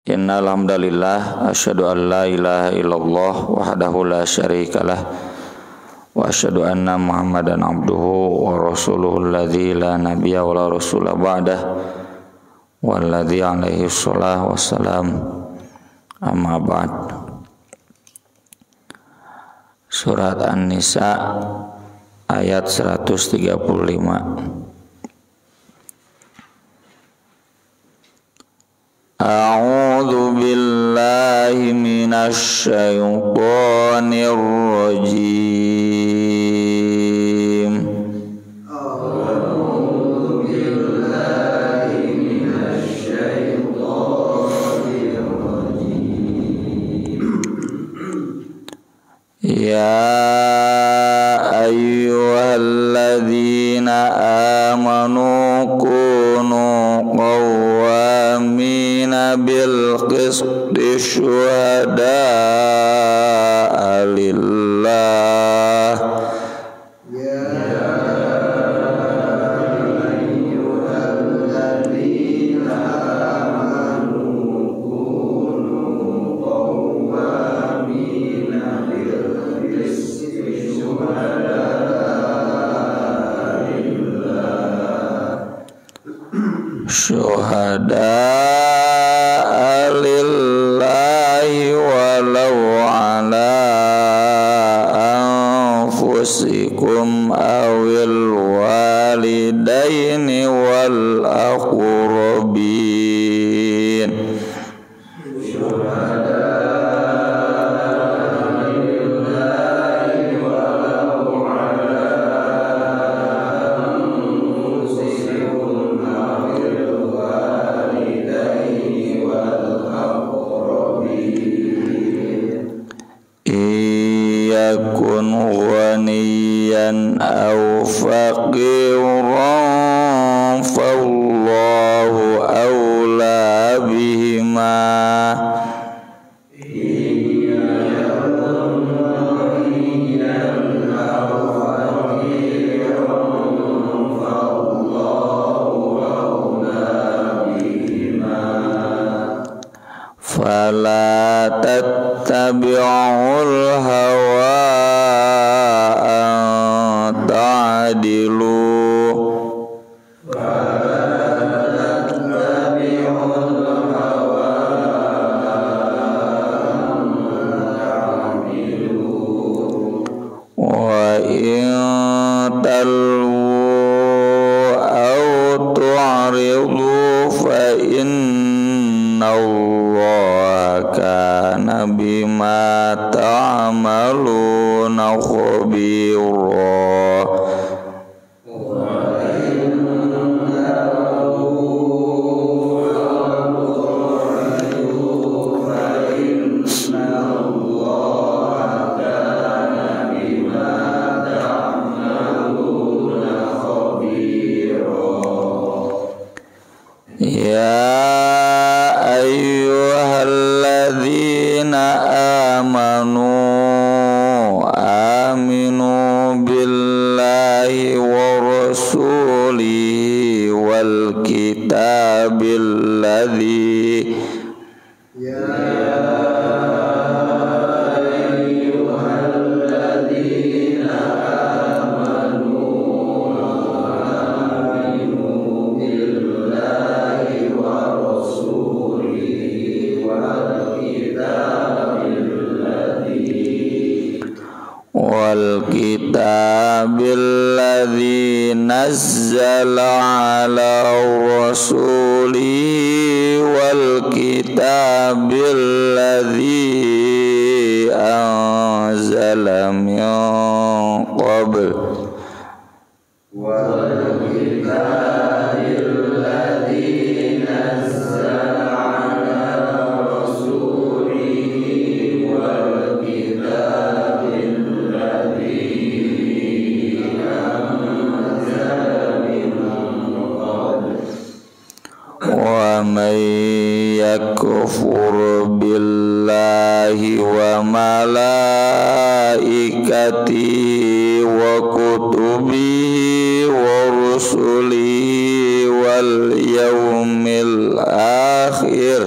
Innal hamdalillah asyhadu an la ilaha illallah wahdahu la syarikalah wa asyhadu anna Muhammadan abduhu wa rasuluhu alladzi la nabiyya wa la rasula ba'dah walladzi alaihi shallallahu wassalam amma ba'd. Surat An-Nisa ayat 135. A'udzu billahi minasy syaithanir rajim. A'udzu billahi minasy syaithanir rajim. Ya ayyuhalladzina amanu kunu qawwamina bil qisti syuhada'a lillah. Syuhada'a lillahi walau ala anfusikum awil walidaini wal aqrabin. Iyakun ghaniyan aw faqiran fallahu awla bihima. Fala tattabi'ul hawa an ta'dilu. Wa in talwu aw tu'ridu fa innallaha kana bima ta'maluna khabira. Ya ayyuhalladzina aminu billahi wa rasulihi wal kitabil ladzi nazzala ala rasulihi wal kitabil ladzi anzala min qabl man yakfur billahi wa malaikatihi wa kutubihi wa rusulihi wal yaumil akhir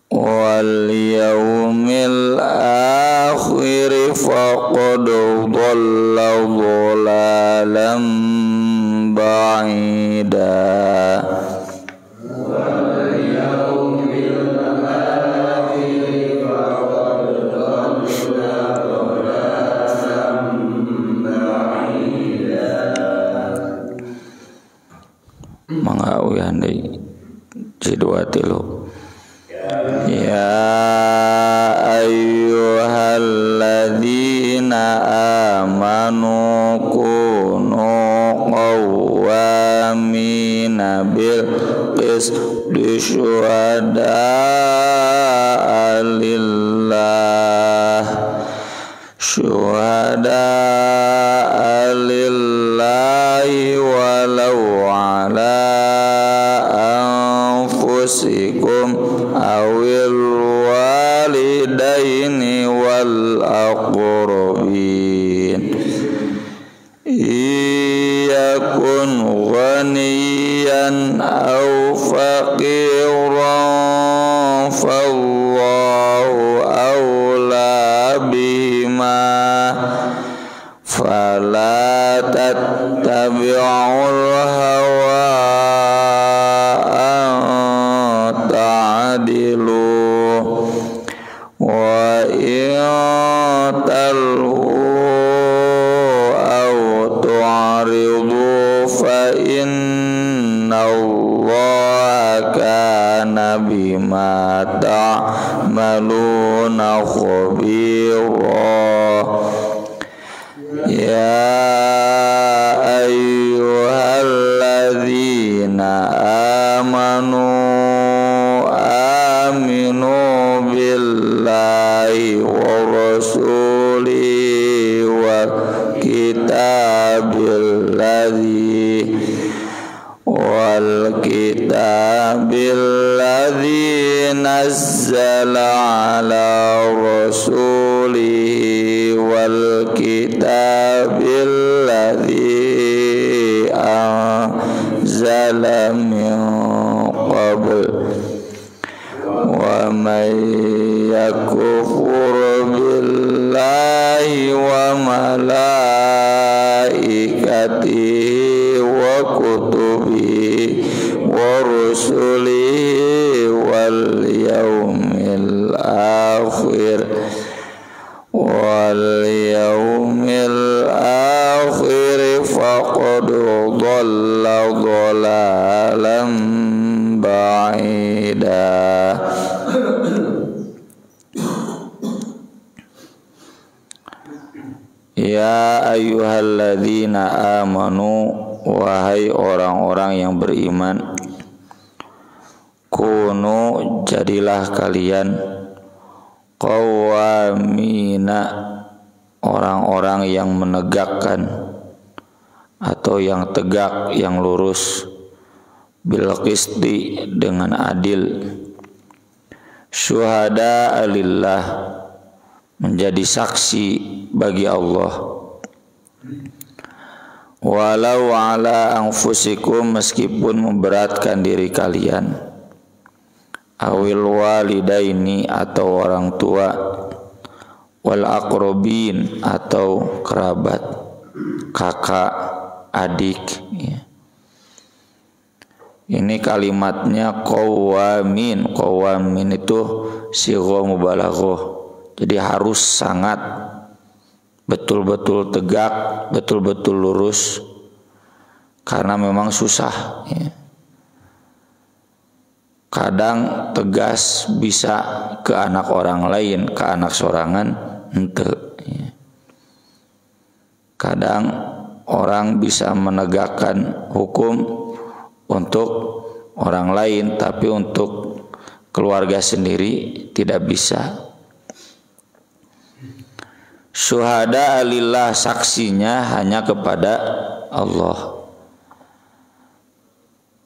wal yaumil akhir faqad dhalla dhalalan ba'ida. Mangau handai jidwa tilu. Ya ayyuhalladzina amanu kunu qawwamina bil qisti syuhada'a lillahi walau ala anfusikum awil walidaini wal aqrabin iyakun ghaniyan aw faqiran fallahu awla bima fala tattabi'ul hawa ta'dilu wa in talhu aw tu'ridu fa innallaha kana bima ta'maluna khabira. Ya ayyuhalladzina amanu aminu billahi wa rasulihi wal kitabilladzi nazzala ala rasulihi wal kitabilladzi anzala min qabl wa may yakfur billahi wa malaikatihi wa kutubihi wa rusulihi wal yaumil akhir faqad dhalla dhalalan ba'ida. Ya ayyuhalladzina amanu, wahai orang-orang yang beriman, kunu jadilah kalian qawwamina, orang-orang yang menegakkan atau yang tegak, yang lurus, bil qisti, dengan adil, syuhada lillah, menjadi saksi bagi Allah, walau ala anfusikum, meskipun memberatkan diri kalian, awil walidaini, atau orang tua, wal aqrabin, atau kerabat, kakak, adik, ya. Ini kalimatnya qawwamin. Qawwamin itu sigha mubalaghah. Jadi harus sangat betul-betul tegak, betul-betul lurus, karena memang susah, ya. Kadang tegas bisa ke anak orang lain, ke anak sorangan ente, ya. Kadang orang bisa menegakkan hukum untuk orang lain, tapi untuk keluarga sendiri tidak bisa. Syuhada lillah, saksinya hanya kepada Allah.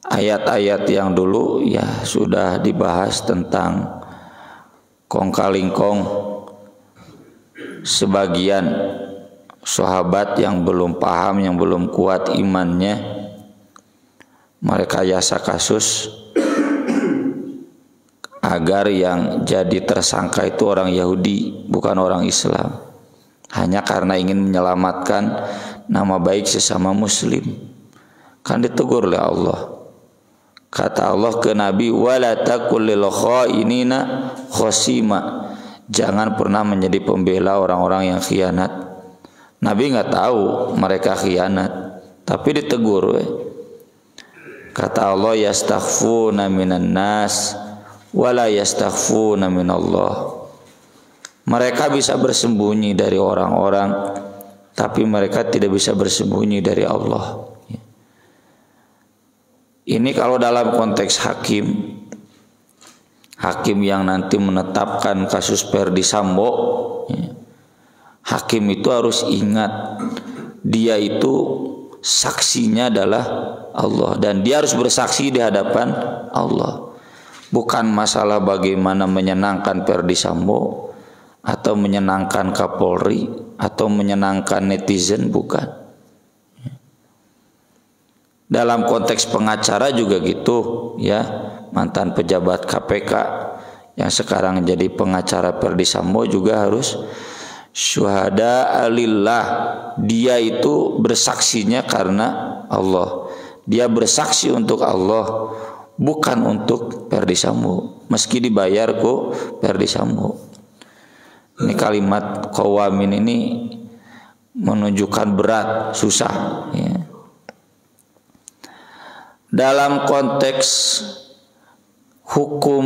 ayat-ayat yang dulu ya sudah dibahas tentang kong kali kong sebagian sahabat yang belum paham, yang belum kuat imannya, mereka yasa kasus agar yang jadi tersangka itu orang Yahudi, bukan orang Islam, hanya karena ingin menyelamatkan nama baik sesama muslim. Kan ditegur oleh Allah. Kata Allah ke Nabi, wala takul lil khainina khosima, jangan pernah menjadi pembela orang-orang yang khianat. Nabi nggak tahu mereka khianat, tapi ditegur. Kata Allah, yastakhfuna minan nas wala yastakhfuna minallah. Mereka bisa bersembunyi dari orang-orang, tapi mereka tidak bisa bersembunyi dari Allah. Ini kalau dalam konteks hakim yang nanti menetapkan kasus Ferdy Sambo, hakim itu harus ingat dia itu saksinya adalah Allah, dan dia harus bersaksi di hadapan Allah. Bukan masalah bagaimana menyenangkan Ferdy Sambo atau menyenangkan Kapolri atau menyenangkan netizen, bukan. Dalam konteks pengacara juga gitu ya, mantan pejabat KPK yang sekarang jadi pengacara Ferdy Sambo juga harus syuhada alillah. Dia itu bersaksinya karena Allah, dia bersaksi untuk Allah, bukan untuk Ferdy Sambo, meski dibayar kok Ferdy Sambo. Ini kalimat qawamin ini menunjukkan berat, susah ya. Dalam konteks hukum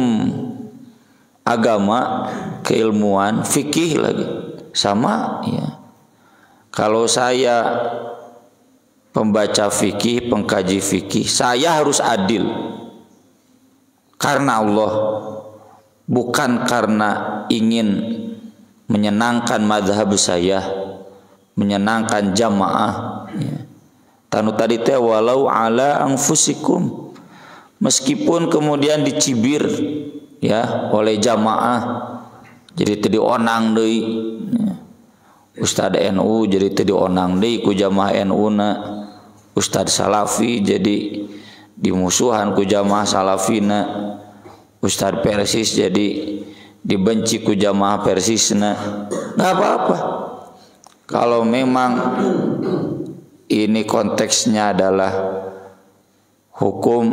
agama, keilmuan, fikih lagi sama ya. Kalau saya pembaca fikih, pengkaji fikih, saya harus adil karena Allah, bukan karena ingin menyenangkan madhab saya, menyenangkan jamaah ya. Tanu tadi teh walau ala anfusikum, meskipun kemudian dicibir ya oleh jamaah, jadi tadi onang deui ya. Ustad NU jadi tadi onang deui ku jamaah NU na, Ustad Salafi jadi dimusuhan ku jamaah Salafina, Ustad Persis jadi dibenci ku jamaah Persisna. Nggak apa-apa kalau memang ini konteksnya adalah hukum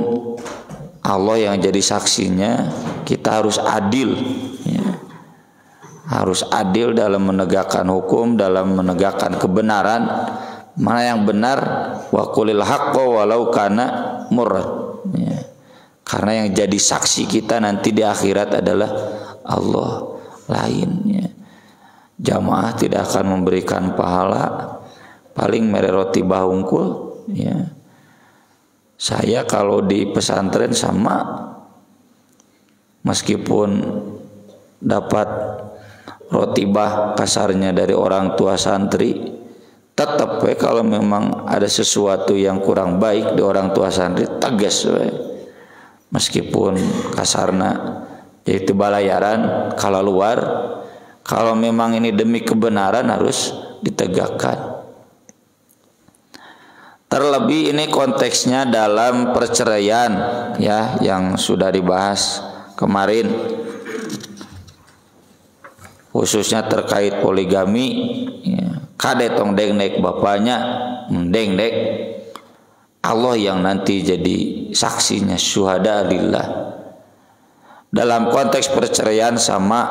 Allah yang jadi saksinya. Kita harus adil ya. Harus adil dalam menegakkan hukum, dalam menegakkan kebenaran. Mana yang benar, wa qulil haqqo walau kana murrad ya. Karena yang jadi saksi kita nanti di akhirat adalah Allah lainnya. Jamaah tidak akan memberikan pahala, paling mere roti bahungkul ya. Saya kalau di pesantren sama, meskipun dapat roti bah kasarnya dari orang tua santri, tetap kalau memang ada sesuatu yang kurang baik di orang tua santri, tegas meskipun kasarna jadi balayaran. Kalau luar, kalau memang ini demi kebenaran harus ditegakkan. Terlebih ini konteksnya dalam perceraian ya, yang sudah dibahas kemarin, khususnya terkait poligami ya. Kade tong dengdek bapaknya mendengdek, Allah yang nanti jadi saksinya, syuhada lillah. Dalam konteks perceraian sama,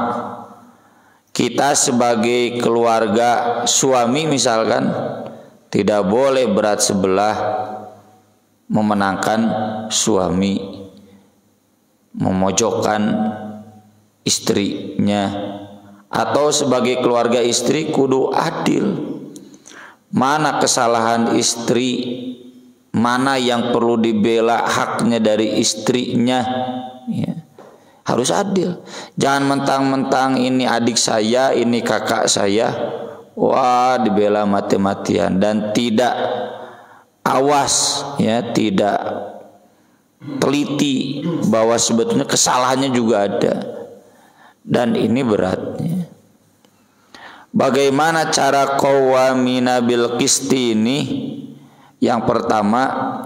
kita sebagai keluarga suami misalkan tidak boleh berat sebelah memenangkan suami, memojokkan istrinya, atau sebagai keluarga istri kudu adil. Mana kesalahan istri, mana yang perlu dibela haknya dari istrinya ya. Harus adil. Jangan mentang-mentang ini adik saya, ini kakak saya, wah dibela mati-matian dan tidak awas ya, tidak teliti bahwa sebetulnya kesalahannya juga ada, dan ini beratnya. Bagaimana cara qawwamina bil qisti ini? Yang pertama,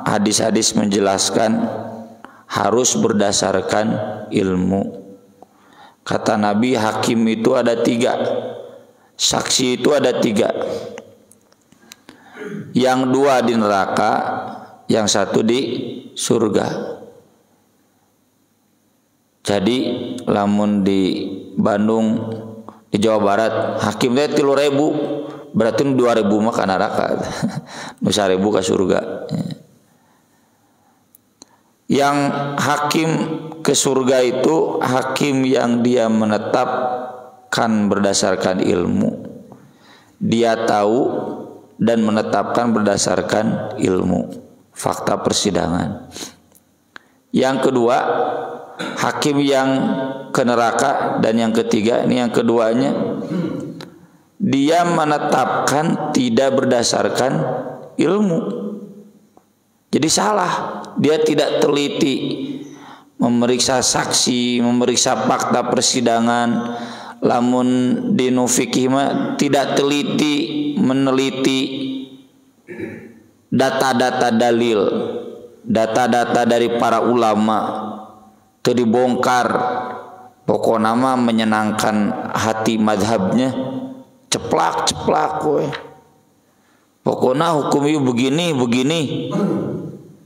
hadis-hadis menjelaskan harus berdasarkan ilmu. Kata Nabi, hakim itu ada 3, saksi itu ada 3. Yang 2 di neraka, yang 1 di surga. Jadi lamun di Bandung, di Jawa Barat, hakimnya 3.000, berarti 2.000 mah ka neraka. Nu 1.000 ka surga. Yang hakim ke surga itu hakim yang dia menetapkan berdasarkan ilmu. Dia tahu dan menetapkan berdasarkan ilmu, fakta persidangan. Yang kedua, hakim yang ke neraka, dan yang ketiga, ini yang keduanya, dia menetapkan tidak berdasarkan ilmu. Jadi salah, dia tidak teliti memeriksa saksi, memeriksa fakta persidangan. Lamun di fikih mah tidak teliti meneliti data-data dalil, data-data dari para ulama, itu dibongkar. Pokoknya mah menyenangkan hati madhabnya, ceplak-ceplak we. Pokoknya hukum ieu begini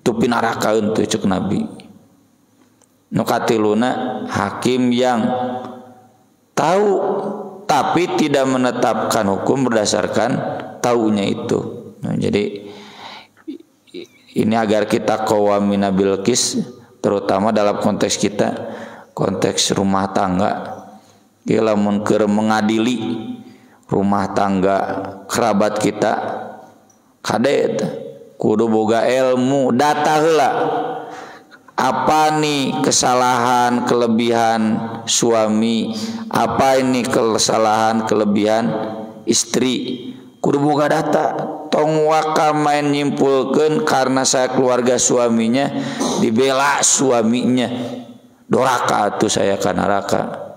tu pinarakaeun teh cek Nabi. Nu katiluna hakim yang tahu tapi tidak menetapkan hukum berdasarkan taunya itu. Nah, jadi ini agar kita qawwamina bil qis, terutama dalam konteks kita, konteks rumah tangga. Dia lamun keur mengadili rumah tangga kerabat kita, kade kudu boga ilmu, data heula. Apa nih kesalahan kelebihan suami, apa ini kesalahan kelebihan istri, kudu boga data. Tong waka main nyimpulkeun karena saya keluarga suaminya dibela suaminya, doraka atuh saya ka neraka.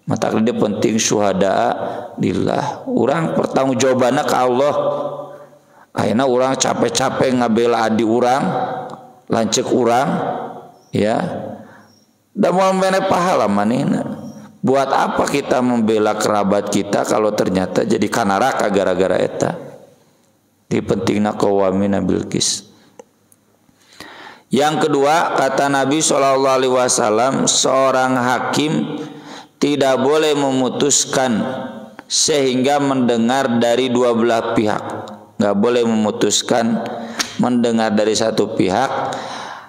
Mata dia penting syuhada lillah, urang pertanggungjawabanna ka Allah. Ayeuna urang capek-capek ngabela adi urang, lanceuk urang, ya. Da moal mene pahala manehna. Buat apa kita membela kerabat kita kalau ternyata jadi ka neraka gara-gara eta? Di pentingna qawwamina bil qis. Yang kedua, kata Nabi SAW, seorang hakim tidak boleh memutuskan sehingga mendengar dari dua belah pihak. Nggak boleh memutuskan mendengar dari satu pihak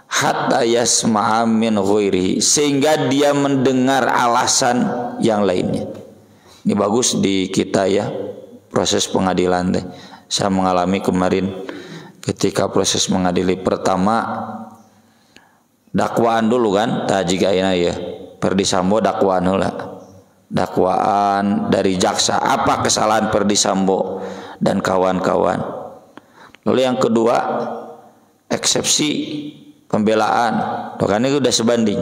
hatta yasma'a min ghairihi, sehingga dia mendengar alasan yang lainnya. Ini bagus di kita ya, proses pengadilan deh. Saya mengalami kemarin ketika proses mengadili pertama, dakwaan dulu kan, jika ini ya Perdi Sambo dakwaan heula. Dakwaan dari jaksa, apa kesalahan Perdi Sambo dan kawan-kawan. Lalu yang kedua, eksepsi pembelaan, kan itu udah sebanding.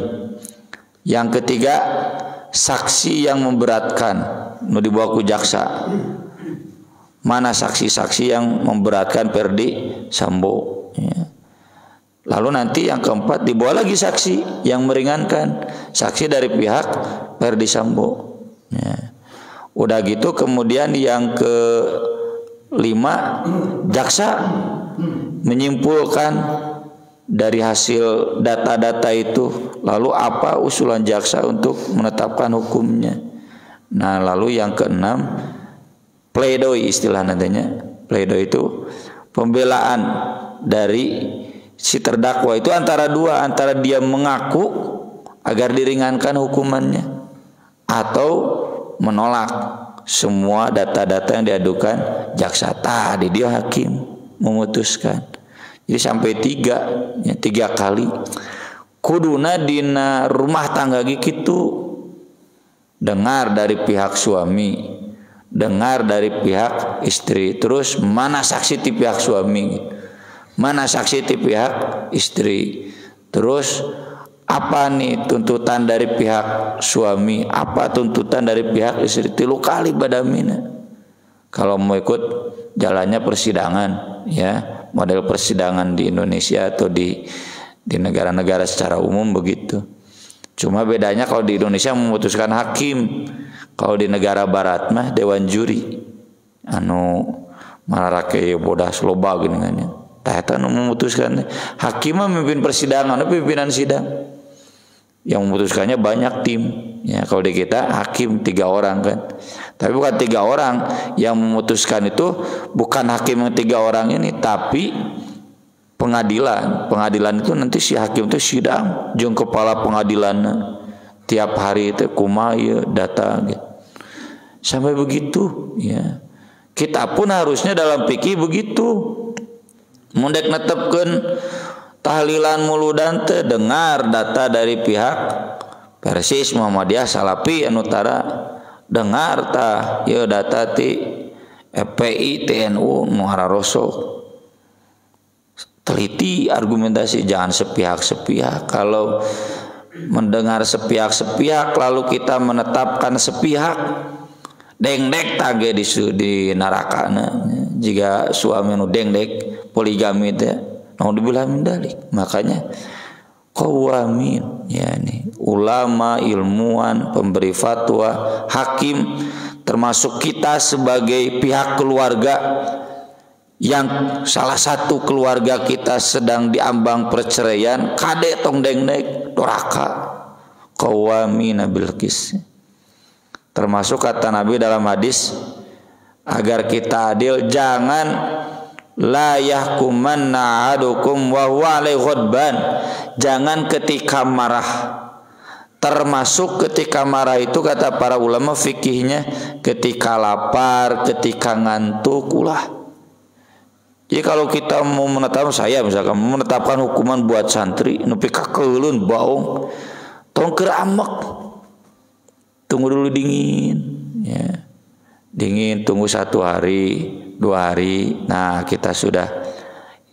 Yang ketiga, saksi yang memberatkan, nu dibawa ku jaksa. Mana saksi-saksi yang memberatkan Perdi Sambo, ya. Lalu nanti yang keempat dibawa lagi saksi yang meringankan, saksi dari pihak Perdi Sambo, ya. Udah gitu kemudian yang kelima, jaksa menyimpulkan dari hasil data-data itu, lalu apa usulan jaksa untuk menetapkan hukumnya. Nah, lalu yang keenam, pledoi istilah nantinya. Pledoi itu pembelaan dari si terdakwa itu antara dua, antara dia mengaku agar diringankan hukumannya atau menolak semua data-data yang diadukan jaksa. Tadi dia hakim memutuskan. Jadi sampai tiga kali kuduna dina rumah tangga gitu, dengar dari pihak suami, dengar dari pihak istri, terus mana saksi di pihak suami, mana saksi di pihak istri, Terus apa nih tuntutan dari pihak suami, apa tuntutan dari pihak istri, 3 kali badamina. Kalau mau ikut jalannya persidangan, ya, model persidangan di Indonesia atau di negara-negara secara umum begitu. Cuma bedanya kalau di Indonesia memutuskan hakim, kalau di negara barat mah dewan juri. Malah rakyat bodas loba geuningannya. Tah eta nu memutuskan. Hakim mah memimpin persidangan, pimpinan sidang. Yang memutuskannya banyak tim. Ya, kalau di kita hakim 3 orang kan. Tapi bukan 3 orang yang memutuskan, itu bukan hakim yang 3 orang ini, tapi pengadilan itu nanti si hakim itu sidang jeung kepala pengadilan tiap hari itu kumaha data gitu. Sampai begitu ya. Kita pun harusnya dalam fikih begitu. Mundek netepkeun tahlilan muludan teh dengar data dari pihak Persis Muhammadiyah Salafi anu tara, dengar tah ieu data ti FPI TNU Muhararoso. Teliti argumentasi, jangan sepihak-sepihak. Kalau mendengar sepihak-sepihak lalu kita menetapkan sepihak, dengdek tage di narakana. Jika suami nu dengdek poligami teh naudzubillah min dalik. Makanya qawamin, yakni ulama, ilmuwan, pemberi fatwa, hakim, termasuk kita sebagai pihak keluarga yang salah satu keluarga kita sedang diambang perceraian, kade tong dengdek doraka. Qawamina bil qis. Termasuk kata Nabi dalam hadis, agar kita adil, jangan la yahkumanna ahadukum wa huwa alaihi ghadban. Jangan ketika marah. Termasuk ketika marah itu kata para ulama fikihnya ketika lapar, ketika ngantuk ulah. Jadi kalau kita mau menetapkan, saya misalkan mau menetapkan hukuman buat santri nepi ka keulun baung, tong keur amek. Tunggu dulu dingin, ya. Dingin, tunggu 1 hari, 2 hari. Nah, kita sudah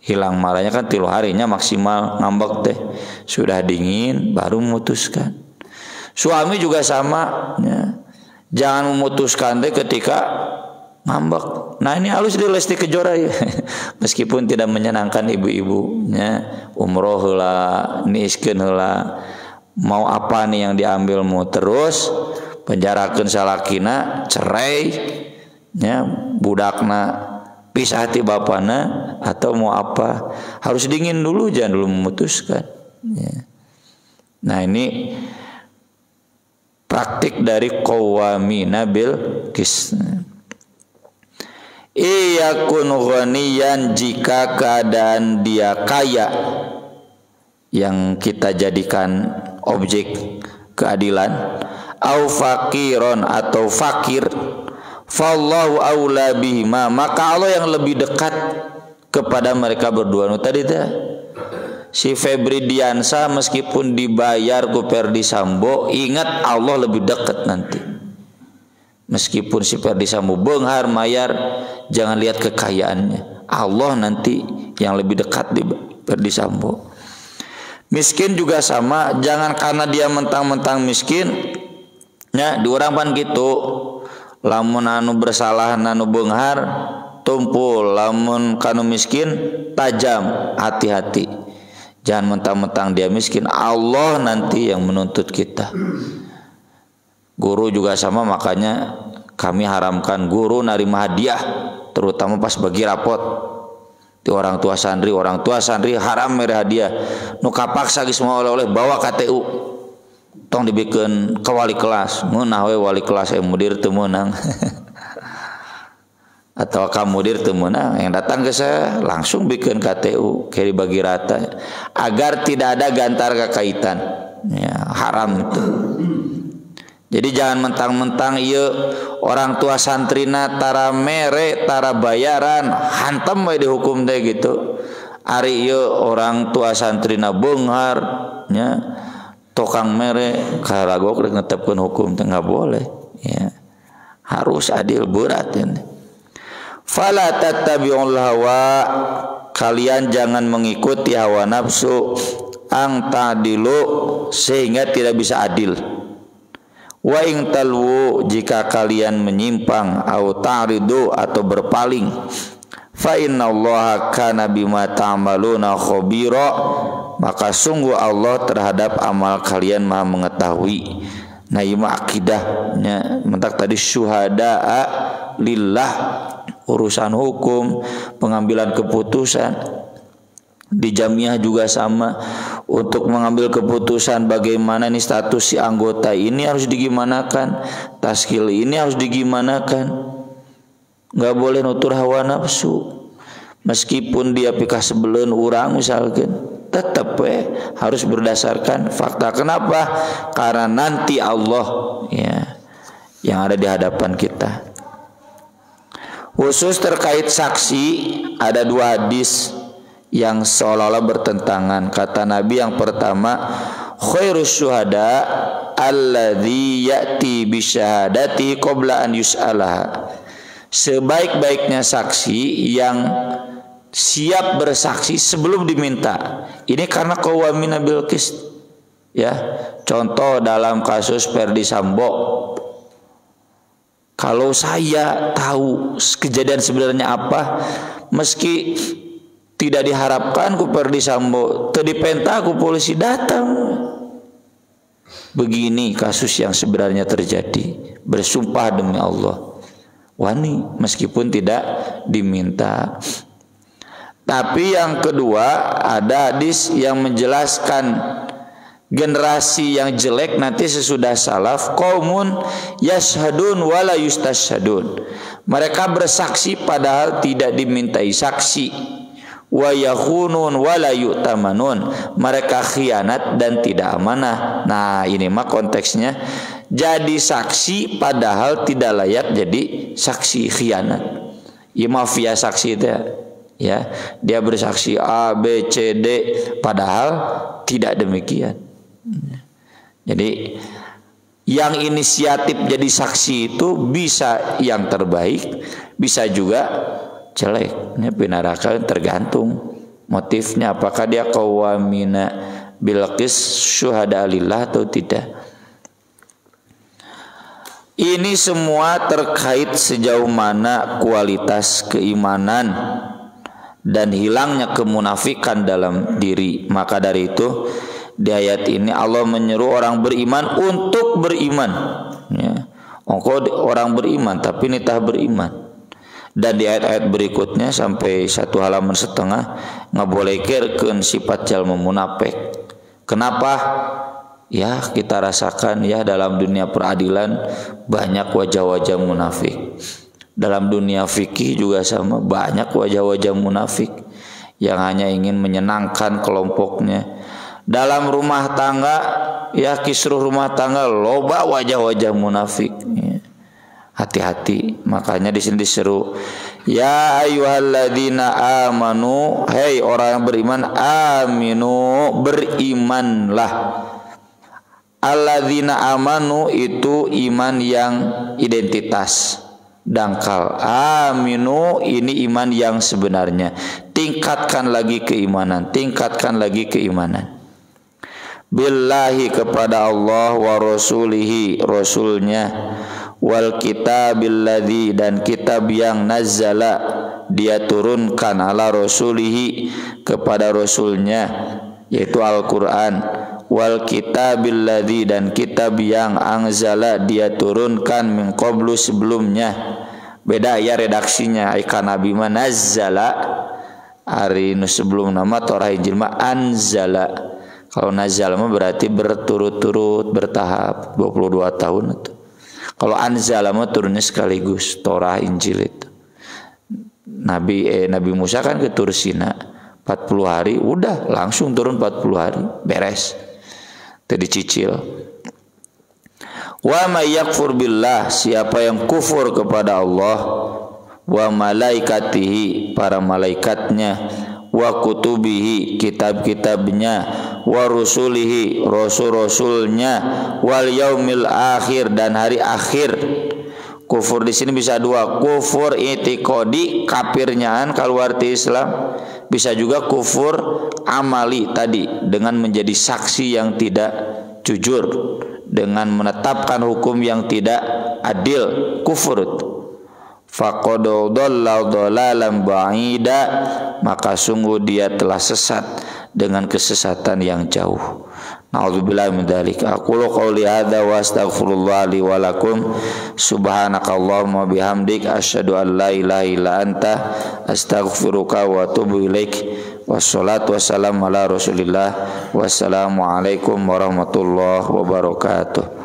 hilang marahnya kan 3 harinya maksimal ngambek teh. Sudah dingin baru memutuskan. Suami juga sama, ya. Jangan memutuskan teh ketika ngambek. Nah, ini halus di Lesti Kejora ya. Meskipun tidak menyenangkan ibu-ibunya, umroh heula, niiskeun heula. Mau apa nih yang diambilmu, terus penjarakeun salakina, cerai, ya, budakna pisah ti bapana, atau mau apa? Harus dingin dulu, jangan dulu memutuskan. Ya. Nah, ini praktik dari qawamina bil qis. Iyakun ghaniyan, jika keadaan dia kaya, yang kita jadikan objek keadilan, au fakiron, atau fakir, fallahu aula bihima, maka Allah yang lebih dekat kepada mereka berdua. Tadi teh si Febri Diansa meskipun dibayar ku Ferdi Sambo, ingat Allah lebih dekat nanti. Meskipun si Ferdi Sambo beunghar mayar, jangan lihat kekayaannya. Allah nanti yang lebih dekat di Ferdi Sambo. Miskin juga sama, jangan karena dia mentang-mentang miskin, ya, di orang pan gitu. Lamun anu bersalah anu beunghar tumpul, lamun kanu miskin tajam, hati-hati. Jangan mentang-mentang dia miskin, Allah nanti yang menuntut kita. Guru juga sama, makanya kami haramkan guru narima hadiah, terutama pas bagi rapot. Di orang tua santri haram mere hadiah. Nu kapaksa geus mau oleh bawa KTU. Tong dibikeun ke wali kelas. Meunah we wali kelas mudir teu meunang. Atau ka mudir teu meunang, yang datang ke saya langsung bikeun KTU kayak dibagi rata agar tidak ada gantar kekaitan. Ya, haram itu. Jadi jangan mentang-mentang ieu orang tua santrina tara mere, tara bayaran, hantem we dihukum teh gitu. Ari ieu orang tua santrina beunghar, nya tokang mere, karagok rek netepkeun hukum teh enggak boleh, ya. Harus adil, berat ini. Fala tattabi'ul hawa, kalian jangan mengikuti hawa nafsu, ang ta'dilu sehingga tidak bisa adil. Wa ing talwu jika kalian menyimpang au ta'ridu atau berpaling, fa innallaha kana bima ta'maluna khabira, maka sungguh Allah terhadap amal kalian Maha mengetahui. Nah, ieu akidahnya mentak tadi syuhada lillah, urusan hukum, pengambilan keputusan di jamiah juga sama. Untuk mengambil keputusan bagaimana nih status si anggota ini harus digimanakan, taskil ini harus digimanakan, nggak boleh nutur hawa nafsu. Meskipun dia pikah sebelum orang misalkan, tetap harus berdasarkan fakta. Kenapa? Karena nanti Allah ya yang ada di hadapan kita. Khusus terkait saksi, ada 2 hadis yang seolah-olah bertentangan. Kata Nabi yang pertama, khairus syuhada alladzi ya'ti bisyahadati qabla an yus'alaha. Sebaik-baiknya saksi yang siap bersaksi sebelum diminta. Ini karena qawamina bil qist. Ya, contoh dalam kasus Ferdi Sambo. Kalau saya tahu kejadian sebenarnya apa, meski tidak diharapkan ku Ferdi Sambo, teu dipenta ku polisi datang. Begini kasus yang sebenarnya terjadi. Bersumpah demi Allah, wani meskipun tidak diminta. Tapi yang kedua, ada hadis yang menjelaskan generasi yang jelek nanti sesudah salaf, qaumun yashhadun wala yustashhadun. Mereka bersaksi padahal tidak dimintai saksi. Wa yakhunun wala yu'tamanun. Mereka khianat dan tidak amanah. Nah, ini mah konteksnya jadi saksi padahal tidak layak jadi saksi, khianat. Ya mafia saksi itu ya. Dia bersaksi A, B, C, D padahal tidak demikian. Jadi yang inisiatif jadi saksi itu bisa yang terbaik, bisa juga jelek. Ini pinarakan tergantung motifnya, apakah dia qawamina bil qis syuhada lillah atau tidak. Ini semua terkait sejauh mana kualitas keimanan dan hilangnya kemunafikan dalam diri. Maka dari itu di ayat ini Allah menyeru orang beriman untuk beriman ya. Orang beriman tapi nitah beriman. Dan di ayat-ayat berikutnya sampai 1 halaman setengah ngabolehkeun sifat jalma munafik. Kenapa? Ya kita rasakan ya dalam dunia peradilan banyak wajah-wajah munafik. Dalam dunia fikih juga sama, banyak wajah-wajah munafik yang hanya ingin menyenangkan kelompoknya. Dalam rumah tangga ya kisruh rumah tangga loba wajah-wajah munafik. Hati-hati, makanya di sini diseru ya ayyuhalladzina amanu, hei orang yang beriman, aminu berimanlah. Alladzina amanu itu iman yang identitas dangkal. Aminu ini iman yang sebenarnya. Tingkatkan lagi keimanan, tingkatkan lagi keimanan. Billahi kepada Allah wa rasulihi rasulnya, wal kitabil ladzi dan kitab yang nazzala dia turunkan ala rasulihi kepada rasulnya yaitu Al-Qur'an, wal kitabil ladzi dan kitab yang anzala dia turunkan min qablu sebelumnya. Beda ya redaksinya, ika nabi nazzala ari nu sebelum nama Torah Injil mah anzala. Kalau nazal mah berarti berturut-turut bertahap 22 tahun itu. Kalau anzala mah turunnya sekaligus Torah Injil itu. Nabi Musa kan ke Tur Sina 40 hari udah langsung turun 40 hari beres. Tadi cicil. Wa may yakfur billah, siapa yang kufur kepada Allah, wa malaikatihi para malaikatnya, wa kutubihi kitab-kitabnya, wa rusulihi rasul-rasulnya, wal yaumil akhir dan hari akhir, Kufur di sini bisa dua, kufur i'tiqadi, kafirnyaan keluar ti Islam, bisa juga kufur amali tadi dengan menjadi saksi yang tidak jujur, dengan menetapkan hukum yang tidak adil, kufur. Faqad dhalla dhalalan ba'ida, maka sungguh dia telah sesat dengan kesesatan yang jauh. Na'udzubillahi min dzalik. Aqulu qouli hadza wa astaghfirullah li wa lakum. Subhanakallahumma bihamdik asyhadu an la ilaha illa anta astaghfiruka wa atubu ilaik. Wassalatu wassalamu ala Rasulillah. Wassalamu alaikum warahmatullahi wabarakatuh.